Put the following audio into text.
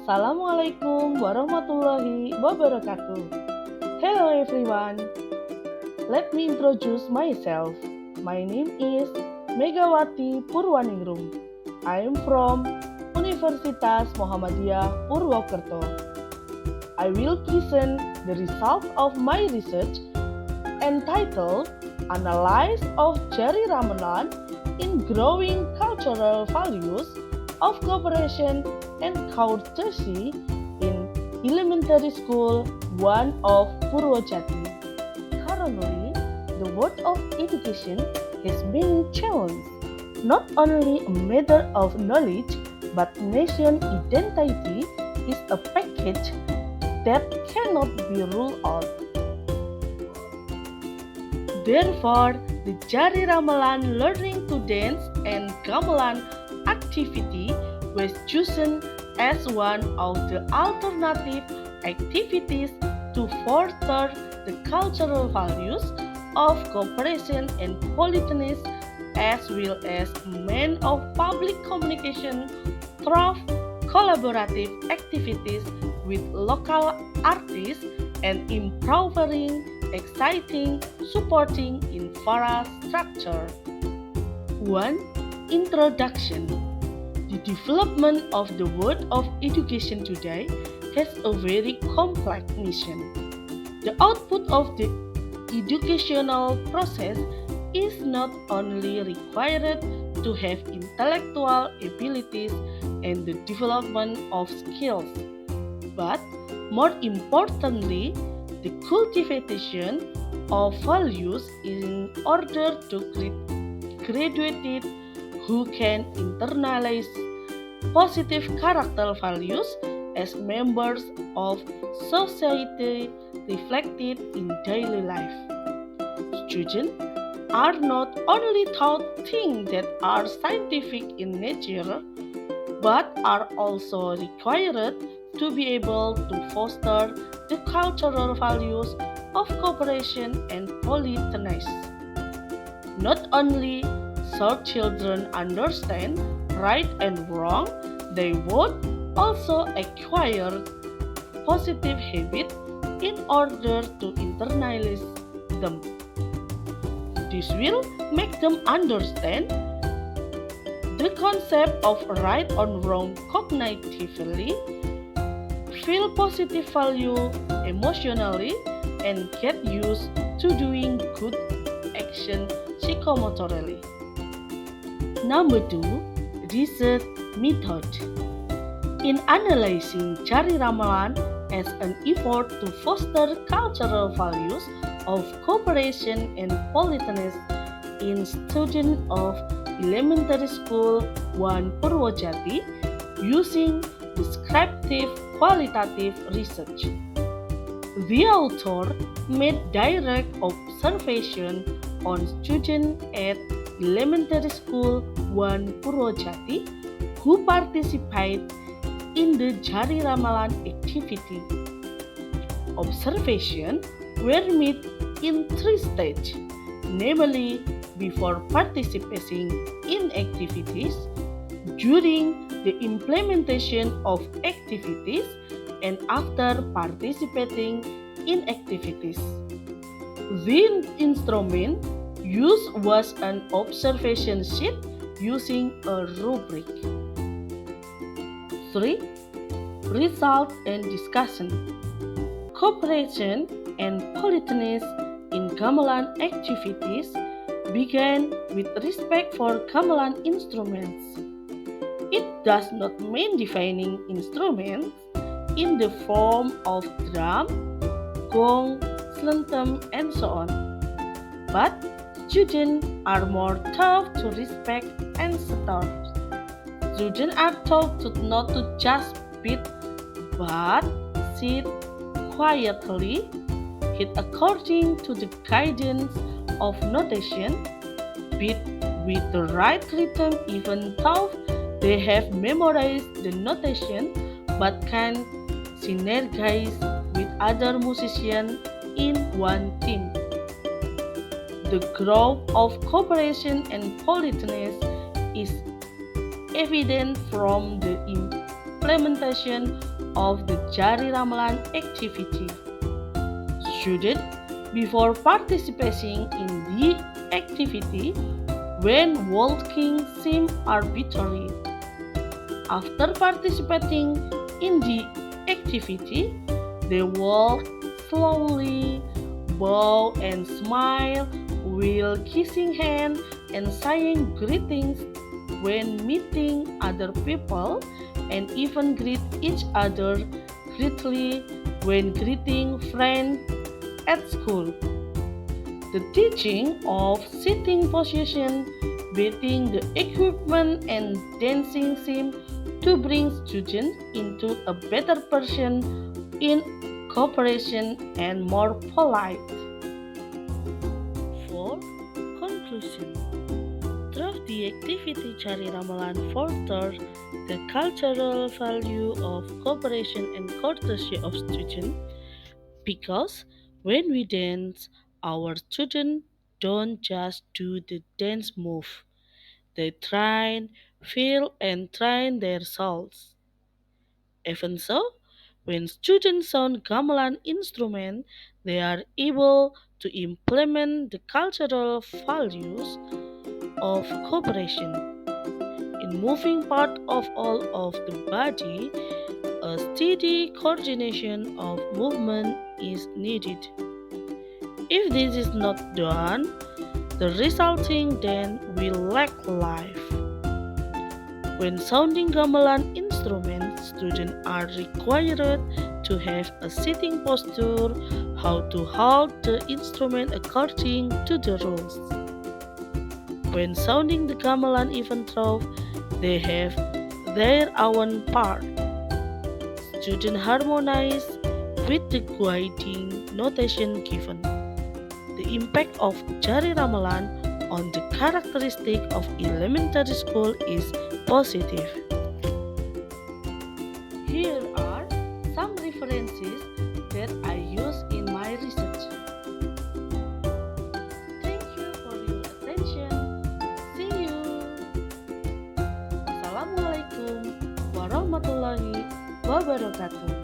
Assalamualaikum warahmatullahi wabarakatuh. Hello everyone. Let me introduce myself. My name is Megawati Purwaningrum. I am from Universitas Muhammadiyah Purwokerto. I will present the result of my research entitled Analysis of Jari Ramalan in Growing Cultural Values of Cooperation and Courtesy in Elementary School 1 of Purwojati. Currently, the world of education has been challenged, not only a matter of knowledge, but nation identity is a package that cannot be ruled out. Therefore, the Jari Ramalan Learning to Dance and Gamelan activity was chosen as one of the alternative activities to further the cultural values of cooperation and politeness, as well as means of public communication through collaborative activities with local artists and improving, exciting, supporting infrastructure. 1. Introduction. The development of the world of education today has a very complex mission. The output of the educational process is not only required to have intellectual abilities and the development of skills, but more importantly, the cultivation of values in order to graduate who can internalize positive character values as members of society reflected in daily life. Students are not only taught things that are scientific in nature, but are also required to be able to foster the cultural values of cooperation and politeness. Not only should children understand right and wrong, they would also acquire positive habits in order to internalize them. This will make them understand the concept of right or wrong cognitively, feel positive value emotionally, and get used to doing good action psychomotorically. Number 2. Research method. In analyzing Jari Ramalan as an effort to foster cultural values of cooperation and politeness in students of Elementary School 1 Purwojati using descriptive qualitative research. The author made direct observation on students at Elementary School 1 Purwojati who participate in the Jari Ramalan activity. Observation were made in 3 stages, namely before participating in activities, during the implementation of activities, and after participating in activities. The instrument used was an observation sheet using a rubric. 3. Result and discussion. Cooperation and politeness in gamelan activities began with respect for gamelan instruments. It does not mean defining instruments in the form of drum, gong, slentem, and so on, but students are more taught to respect and start. Students are taught not to just beat, but sit quietly, hit according to the guidance of notation, beat with the right rhythm even though they have memorized the notation, but can synergize with other musicians in one team. The growth of cooperation and politeness is evident from the implementation of the Jari Ramalan activity. Students, before participating in the activity, when walking seems arbitrary. After participating in the activity, they walk slowly, bow and smile while kissing hands and saying greetings when meeting other people, and even greet each other greatly when greeting friends at school. The teaching of sitting position, bathing the equipment, and dancing seem to bring students into a better person in cooperation and more polite. For conclusion, through the activity Cari Ramalan further the cultural value of cooperation and courtesy of students because when we dance, our students don't just do the dance move, they train, feel, and train their souls. Even so, when students sound gamelan instrument, they are able to implement the cultural values of cooperation. In moving part of all of the body, a steady coordination of movement is needed. If this is not done, the resulting dance will lack life. When sounding gamelan instruments, students are required to have a sitting posture, how to hold the instrument according to the rules. When sounding the gamelan even though they have their own part, students harmonize with the guiding notation given. The impact of Jari Ramalan on the characteristic of elementary school is positive. Here are some references that I use in my research. Thank you for your attention. See you. Wassalamualaikum warahmatullahi wabarakatuh.